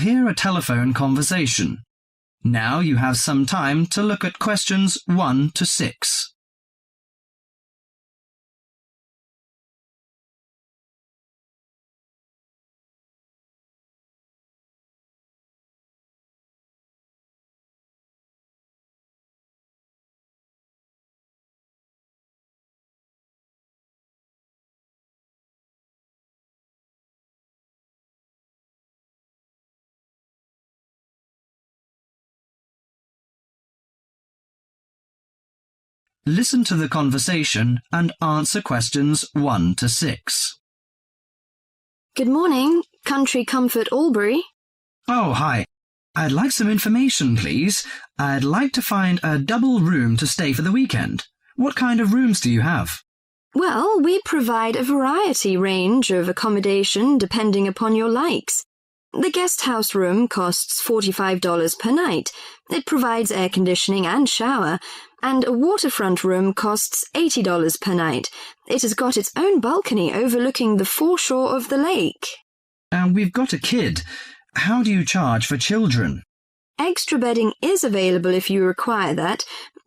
hear a telephone conversation. Now you have some time to look at questions 1 to 6. Listen to the conversation and answer questions 1 to 6. Good morning, Country Comfort Albury. Oh, hi. I'd like some information, please. I'd like to find a double room to stay for the weekend. What kind of rooms do you have? Well, we provide a variety range of accommodation depending upon your likes. The guest house room costs $45 per night. It provides air conditioning and shower, and a waterfront room costs $80 per night. It has got its own balcony overlooking the foreshore of the lake. We've got a kid. How do you charge for children? Extra bedding is available if you require that.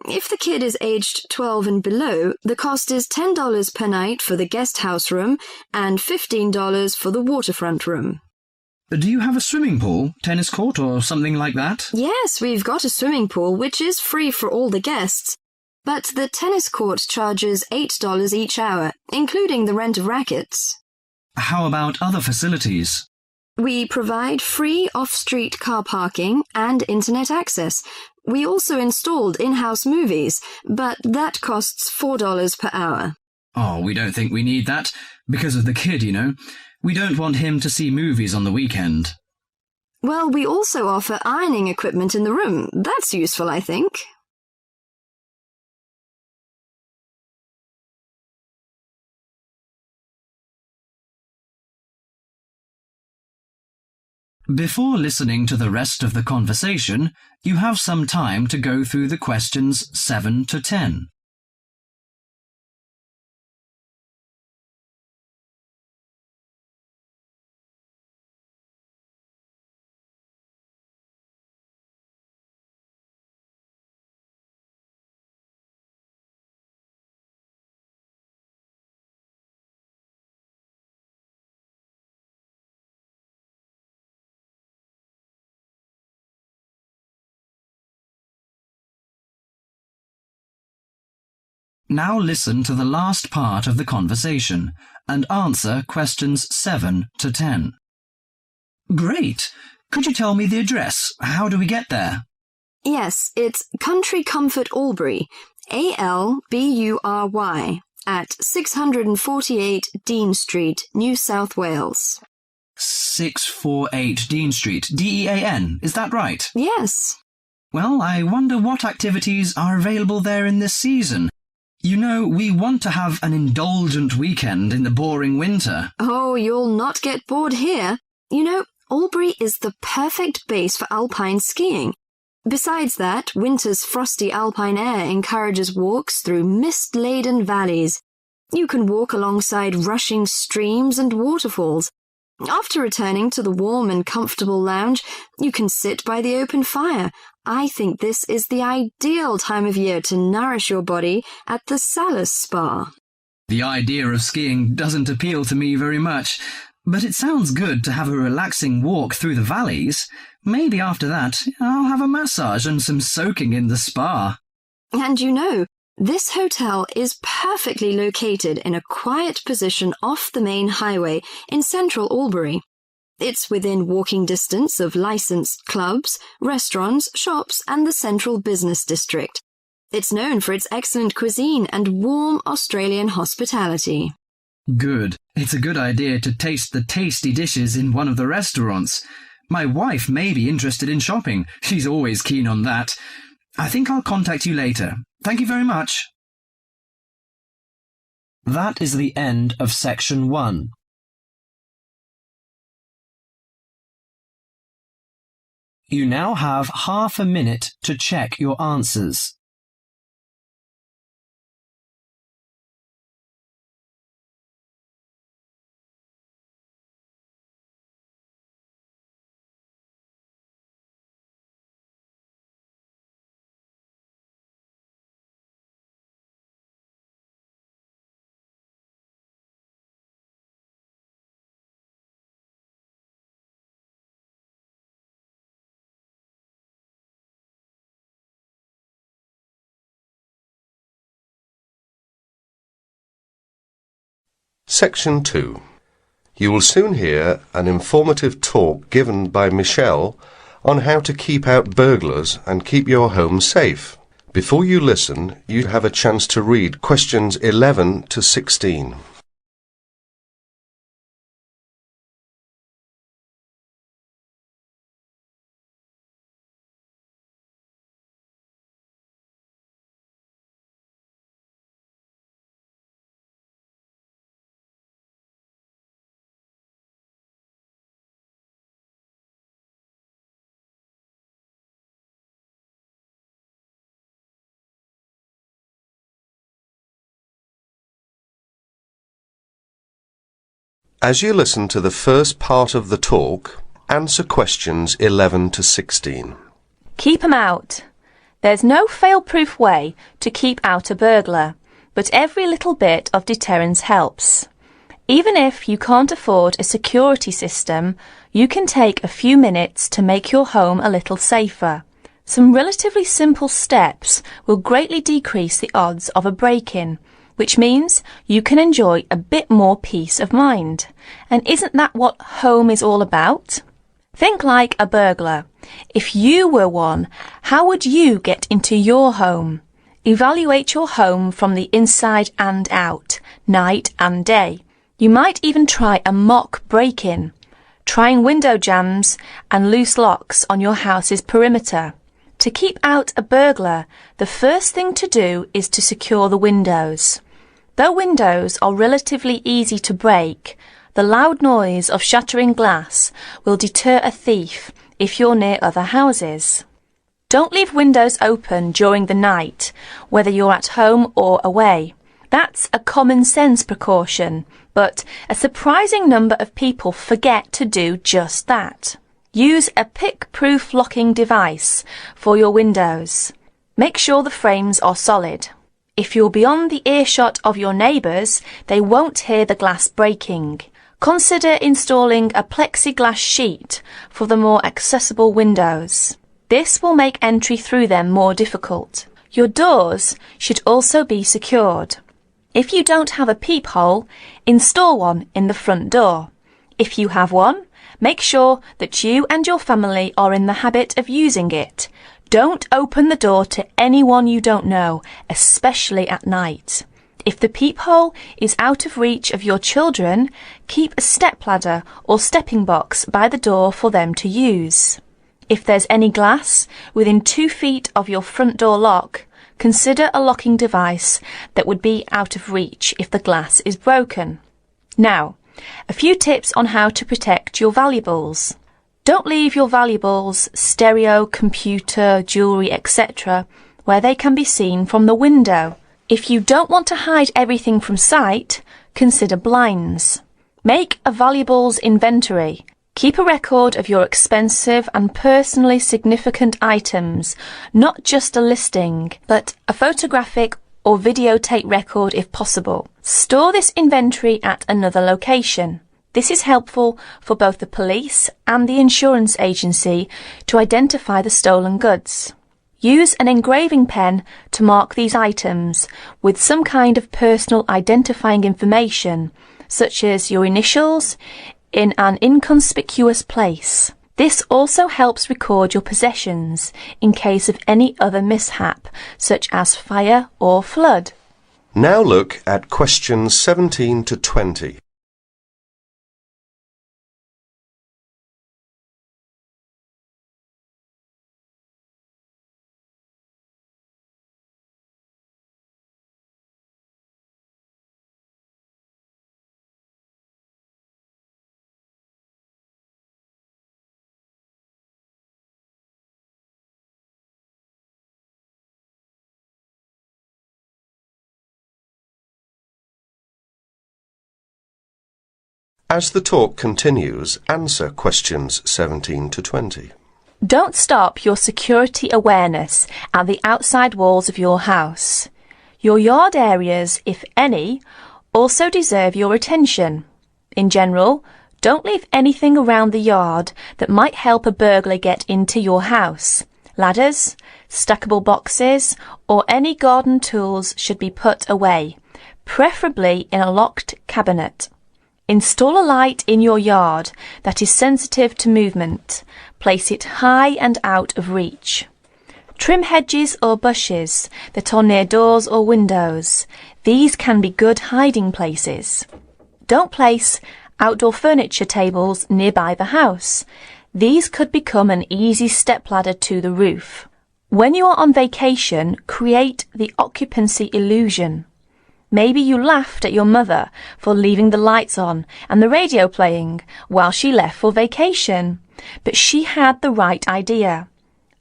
If the kid is aged 12 and below, the cost is $10 per night for the guest house room and $15 for the waterfront room. Do you have a swimming pool, tennis court, or something like that? Yes, we've got a swimming pool, which is free for all the guests. But the tennis court charges $8 each hour, including the rent of rackets. How about other facilities? We provide free off-street car parking and internet access. We also installed in-house movies, but that costs $4 per hour. Oh, we don't think we need that, because of the kid, you know. We don't want him to see movies on the weekend. Well, we also offer ironing equipment in the room. That's useful, I think. Before listening to the rest of the conversation, you have some time to go through the questions 7 to 10. Now listen to the last part of the conversation and answer questions 7 to 10. Great! Could you tell me the address? How do we get there? Yes, it's Country Comfort Albury, Albury, at 648 Dean Street, New South Wales. 648 Dean Street, Dean, is that right? Yes. Well, I wonder what activities are available there in this season. You know, we want to have an indulgent weekend in the boring winter. Oh, you'll not get bored here. You know, Albury is the perfect base for alpine skiing. Besides that, winter's frosty alpine air encourages walks through mist-laden valleys. You can walk alongside rushing streams and waterfalls. After returning to the warm and comfortable lounge, you can sit by the open fire. I think this is the ideal time of year to nourish your body at the Salus Spa. The idea of skiing doesn't appeal to me very much, but it sounds good to have a relaxing walk through the valleys. Maybe after that, I'll have a massage and some soaking in the spa. And you know, this hotel is perfectly located in a quiet position off the main highway in central Albury. It's within walking distance of licensed clubs, restaurants, shops, and the central business district. It's known for its excellent cuisine and warm Australian hospitality. Good. It's a good idea to taste the tasty dishes in one of the restaurants. My wife may be interested in shopping. She's always keen on that. I think I'll contact you later. Thank you very much. That is the end of section 1. You now have half a minute to check your answers. Section 2. You will soon hear an informative talk given by Michelle on how to keep out burglars and keep your home safe. Before you listen, you have a chance to read questions 11 to 16. As you listen to the first part of the talk, answer questions 11 to 16. Keep 'em out. There's no fail-proof way to keep out a burglar, but every little bit of deterrence helps. Even if you can't afford a security system, you can take a few minutes to make your home a little safer. Some relatively simple steps will greatly decrease the odds of a break-in, which means you can enjoy a bit more peace of mind. And isn't that what home is all about? Think like a burglar. If you were one, how would you get into your home? Evaluate your home from the inside and out, night and day. You might even try a mock break-in, trying window jams and loose locks on your house's perimeter. To keep out a burglar, the first thing to do is to secure the windows. Though windows are relatively easy to break, the loud noise of shattering glass will deter a thief if you're near other houses. Don't leave windows open during the night, whether you're at home or away. That's a common sense precaution, but a surprising number of people forget to do just that. Use a pick-proof locking device for your windows. Make sure the frames are solid. If you're beyond the earshot of your neighbours, they won't hear the glass breaking. Consider installing a plexiglass sheet for the more accessible windows. This will make entry through them more difficult. Your doors should also be secured. If you don't have a peephole, install one in the front door. If you have one, make sure that you and your family are in the habit of using it. Don't open the door to anyone you don't know, especially at night. If the peephole is out of reach of your children, keep a stepladder or stepping box by the door for them to use. If there's any glass within 2 feet of your front door lock, consider a locking device that would be out of reach if the glass is broken. Now, a few tips on how to protect your valuables. Don't leave your valuables, stereo, computer, jewellery, etc., where they can be seen from the window. If you don't want to hide everything from sight, consider blinds. Make a valuables inventory. Keep a record of your expensive and personally significant items, not just a listing, but a photographic or videotape record if possible. Store this inventory at another location. This is helpful for both the police and the insurance agency to identify the stolen goods. Use an engraving pen to mark these items with some kind of personal identifying information, such as your initials, in an inconspicuous place. This also helps record your possessions in case of any other mishap, such as fire or flood. Now look at questions 17 to 20. As the talk continues, answer questions 17 to 20. Don't stop your security awareness at the outside walls of your house. Your yard areas, if any, also deserve your attention. In general, don't leave anything around the yard that might help a burglar get into your house. Ladders, stackable boxes, or any garden tools should be put away. preferably in a locked cabinet. Install a light in your yard that is sensitive to movement. Place it high and out of reach. Trim hedges or bushes that are near doors or windows. These can be good hiding places. Don't place outdoor furniture tables nearby the house. These could become an easy stepladder to the roof. When you are on vacation, create the occupancy illusion. Maybe you laughed at your mother for leaving the lights on and the radio playing while she left for vacation, but she had the right idea.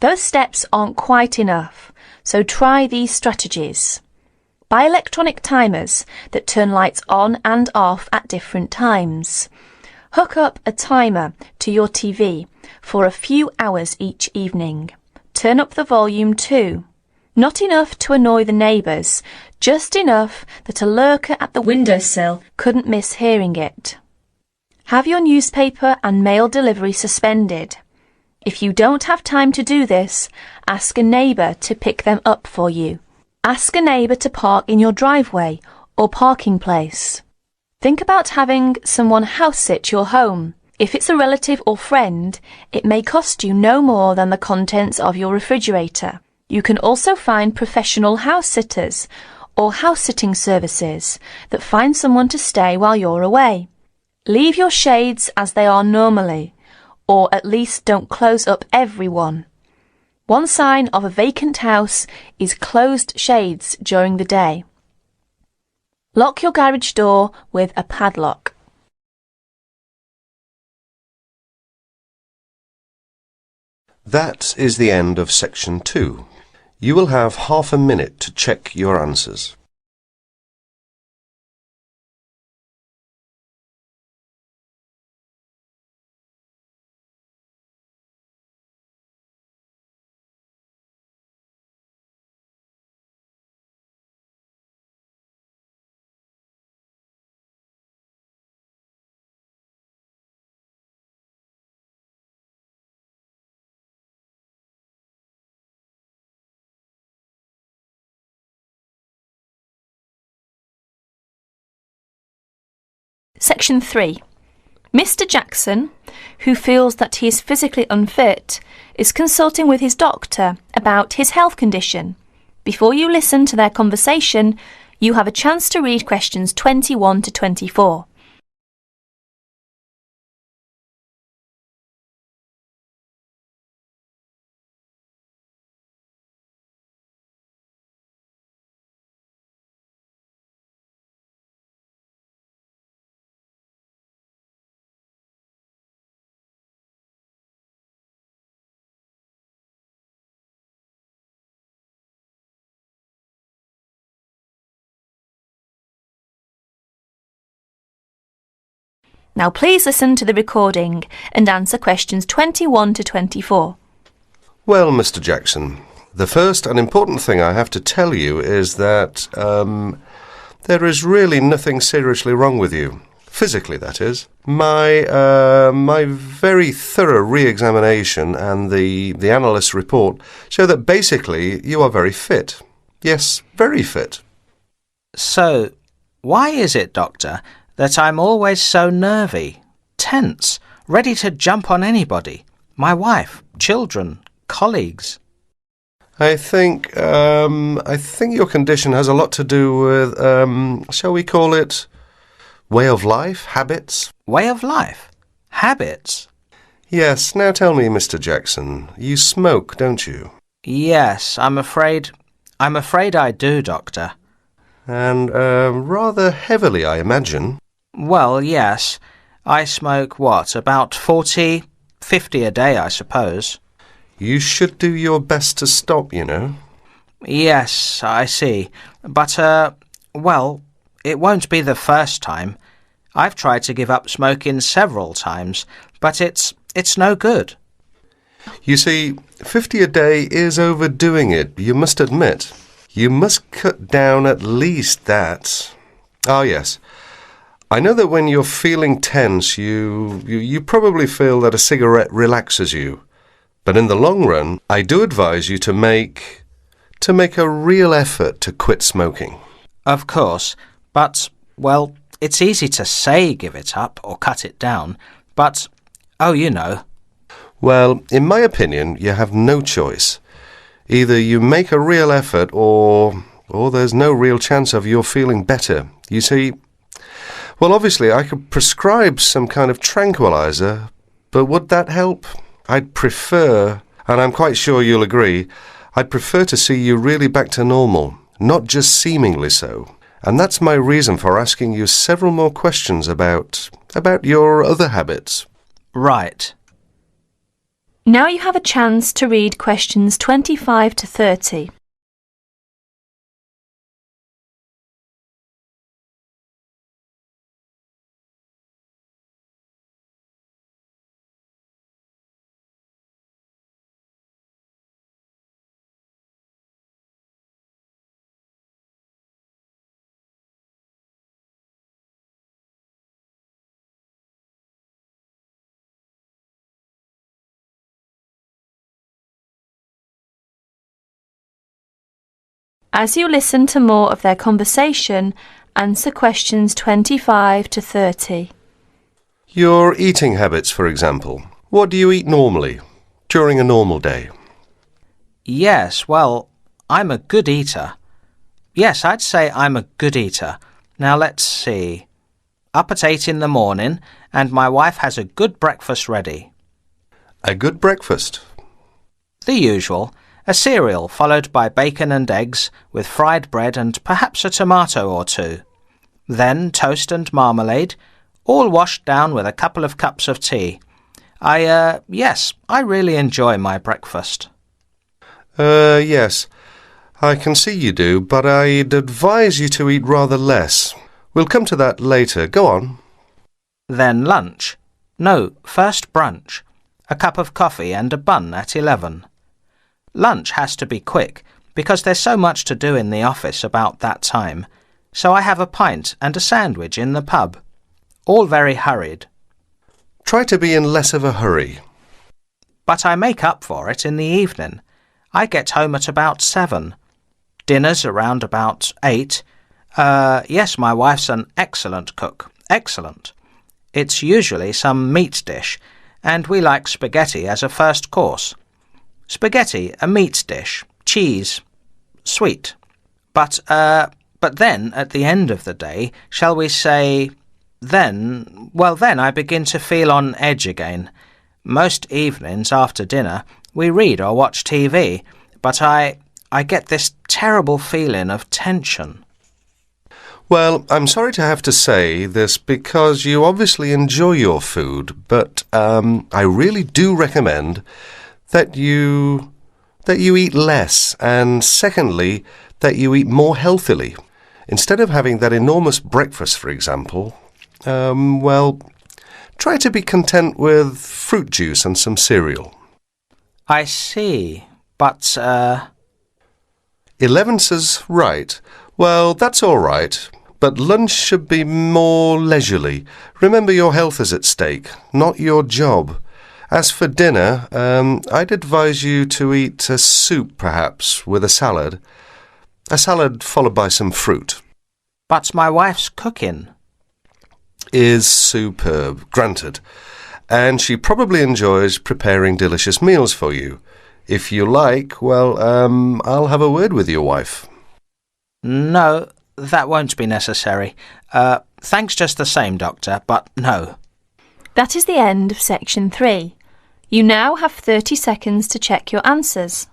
Those steps aren't quite enough, so try these strategies. Buy electronic timers that turn lights on and off at different times. Hook up a timer to your TV for a few hours each evening. Turn up the volume too. Not enough to annoy the neighbours, just enough that a lurker at the windowsill couldn't miss hearing it. Have your newspaper and mail delivery suspended. If you don't have time to do this, ask a neighbour to pick them up for you. Ask a neighbour to park in your driveway or parking place. Think about having someone house sit your home. If it's a relative or friend, it may cost you no more than the contents of your refrigerator. You can also find professional house sitters or house sitting services that find someone to stay while you're away. Leave your shades as they are normally, or at least don't close up everyone. One sign of a vacant house is closed shades during the day. Lock your garage door with a padlock. That is the end of section 2. You will have half a minute to check your answers. Section 3. Mr. Jackson, who feels that he is physically unfit, is consulting with his doctor about his health condition. Before you listen to their conversation, you have a chance to read questions 21 to 24. Now please listen to the recording and answer questions 21 to 24. Well, Mr. Jackson, the first and important thing I have to tell you is that there is really nothing seriously wrong with you. Physically, that is. My very thorough re-examination and the analyst's report show that basically you are very fit. Yes, very fit. So, why is it, Doctor, that I'm always so nervy, tense, ready to jump on anybody? My wife, children, colleagues. I think your condition has a lot to do with, shall we call it, way of life, habits? Way of life? Habits? Yes, now tell me, Mr. Jackson, you smoke, don't you? Yes, I'm afraid I do, Doctor. And rather heavily, I imagine. Well, yes. I smoke, about 40, 50 a day, I suppose. You should do your best to stop, you know. Yes, I see. But, it won't be the first time. I've tried to give up smoking several times, but it's no good. You see, 50 a day is overdoing it, you must admit. You must cut down at least that. Ah, yes. I know that when you're feeling tense, you probably feel that a cigarette relaxes you. But in the long run, I do advise you to make a real effort to quit smoking. Of course, But, well, it's easy to say give it up or cut it down, but, oh, you know. Well, in my opinion, you have no choice. Either you make a real effort or there's no real chance of your feeling better. You see, well, obviously I could prescribe some kind of tranquilizer, but would that help? I'd prefer, and I'm quite sure you'll agree, I'd prefer to see you really back to normal, not just seemingly so. And that's my reason for asking you several more questions about your other habits. Right. Now you have a chance to read questions 25 to 30. As you listen to more of their conversation, answer questions 25 to 30. Your eating habits, for example. What do you eat normally, during a normal day? Yes, well, I'm a good eater. Yes, I'd say I'm a good eater. Now let's see. Up at 8 in the morning, and my wife has a good breakfast ready. A good breakfast. The usual. A cereal followed by bacon and eggs with fried bread and perhaps a tomato or two. Then toast and marmalade, all washed down with a couple of cups of tea. Yes, I really enjoy my breakfast. Yes, I can see you do, but I'd advise you to eat rather less. We'll come to that later. Go on. Then lunch. No, first brunch. A cup of coffee and a bun at 11. Lunch has to be quick, because there's so much to do in the office about that time, so I have a pint and a sandwich in the pub. All very hurried. Try to be in less of a hurry. But I make up for it in the evening. I get home at about 7. Dinner's around about 8. Yes, my wife's an excellent cook. Excellent. It's usually some meat dish, and we like spaghetti as a first course. Spaghetti, a meat dish, cheese, sweet. But then, at the end of the day, shall we say, then I begin to feel on edge again. Most evenings after dinner, we read or watch TV, but I get this terrible feeling of tension. Well, I'm sorry to have to say this because you obviously enjoy your food, but I really do recommend that you eat less, and secondly, that you eat more healthily. Instead of having that enormous breakfast, for example, try to be content with fruit juice and some cereal. I see, but 11 says right. Well, that's all right, but lunch should be more leisurely. Remember, your health is at stake, not your job. As for dinner, I'd advise you to eat a soup, perhaps, with a salad. A salad followed by some fruit. But my wife's cooking is superb, granted. And she probably enjoys preparing delicious meals for you. If you like, I'll have a word with your wife. No, that won't be necessary. Thanks just the same, Doctor, but no. That is the end of section 3. You now have 30 seconds to check your answers.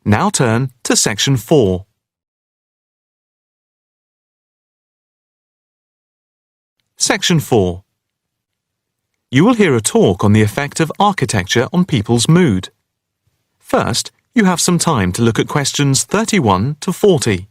Now turn to section 4. Section 4. You will hear a talk on the effect of architecture on people's mood. First, you have some time to look at questions 31 to 40.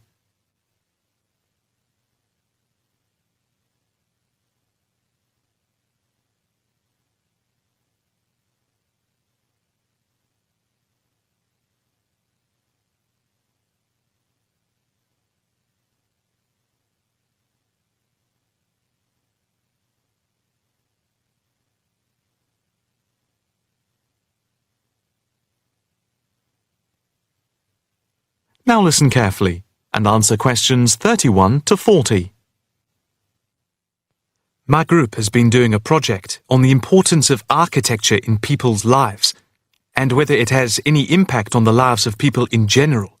Now listen carefully and answer questions 31 to 40. My group has been doing a project on the importance of architecture in people's lives and whether it has any impact on the lives of people in general.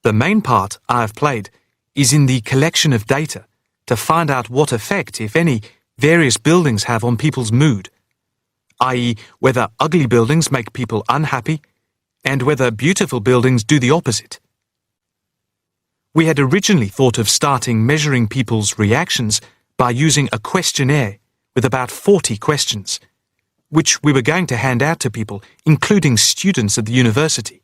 The main part I have played is in the collection of data to find out what effect, if any, various buildings have on people's mood, i.e., whether ugly buildings make people unhappy and whether beautiful buildings do the opposite. We had originally thought of starting measuring people's reactions by using a questionnaire with about 40 questions, which we were going to hand out to people, including students at the university.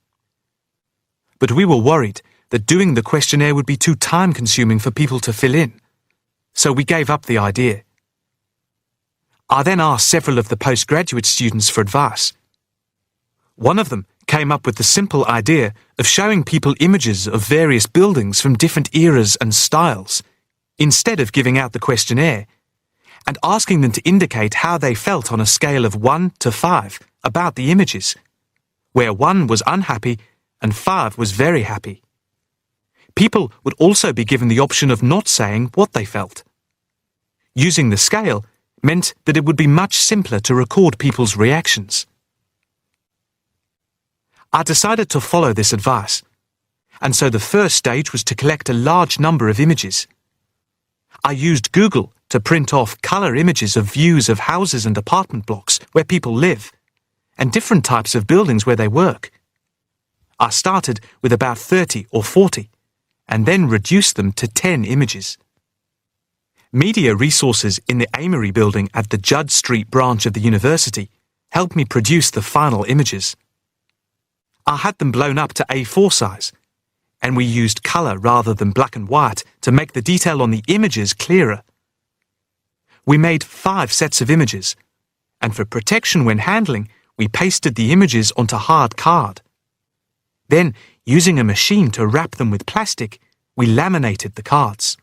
But we were worried that doing the questionnaire would be too time-consuming for people to fill in, so we gave up the idea. I then asked several of the postgraduate students for advice. One of them came up with the simple idea of showing people images of various buildings from different eras and styles, instead of giving out the questionnaire, and asking them to indicate how they felt on a scale of 1 to 5 about the images, where 1 was unhappy and 5 was very happy. People would also be given the option of not saying what they felt. Using the scale meant that it would be much simpler to record people's reactions. I decided to follow this advice, and so the first stage was to collect a large number of images. I used Google to print off colour images of views of houses and apartment blocks where people live, and different types of buildings where they work. I started with about 30 or 40, and then reduced them to 10 images. Media resources in the Amory building at the Judd Street branch of the university helped me produce the final images. I had them blown up to A4 size, and we used colour rather than black and white to make the detail on the images clearer. We made 5 sets of images, and for protection when handling, we pasted the images onto hard card. Then, using a machine to wrap them with plastic, we laminated the cards.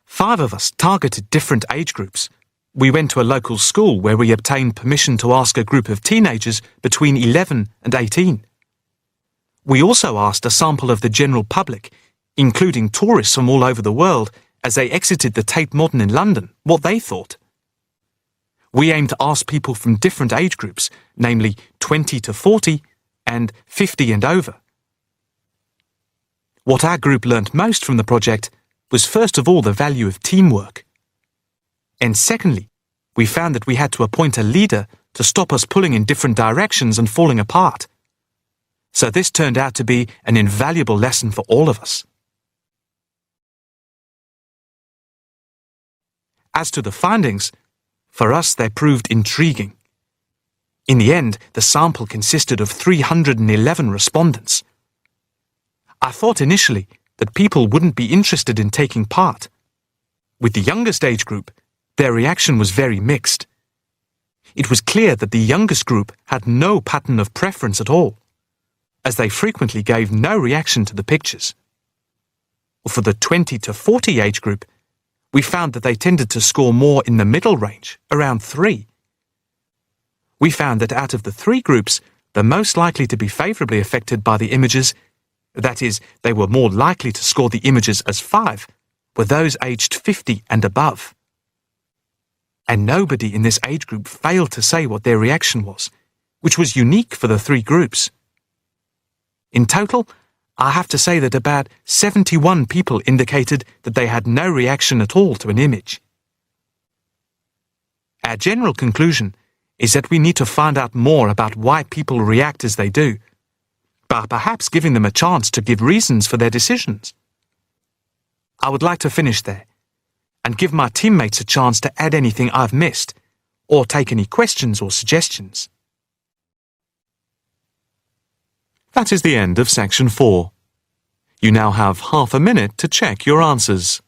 5 of us targeted different age groups. We went to a local school where we obtained permission to ask a group of teenagers between 11 and 18. We also asked a sample of the general public, including tourists from all over the world, as they exited the Tate Modern in London, what they thought. We aimed to ask people from different age groups, namely 20 to 40 and 50 and over. What our group learnt most from the project was first of all the value of teamwork. And secondly, we found that we had to appoint a leader to stop us pulling in different directions and falling apart. So this turned out to be an invaluable lesson for all of us. As to the findings, for us they proved intriguing. In the end, the sample consisted of 311 respondents. I thought initially that people wouldn't be interested in taking part. With the youngest age group, their reaction was very mixed. It was clear that the youngest group had no pattern of preference at all, as they frequently gave no reaction to the pictures. For the 20 to 40 age group, we found that they tended to score more in the middle range, around 3. We found that out of the 3 groups, the most likely to be favourably affected by the images, that is, they were more likely to score the images as 5, were those aged 50 and above. And nobody in this age group failed to say what their reaction was, which was unique for the 3 groups. In total, I have to say that about 71 people indicated that they had no reaction at all to an image. Our general conclusion is that we need to find out more about why people react as they do, by perhaps giving them a chance to give reasons for their decisions. I would like to finish there and give my teammates a chance to add anything I've missed or take any questions or suggestions. That is the end of section 4. You now have half a minute to check your answers.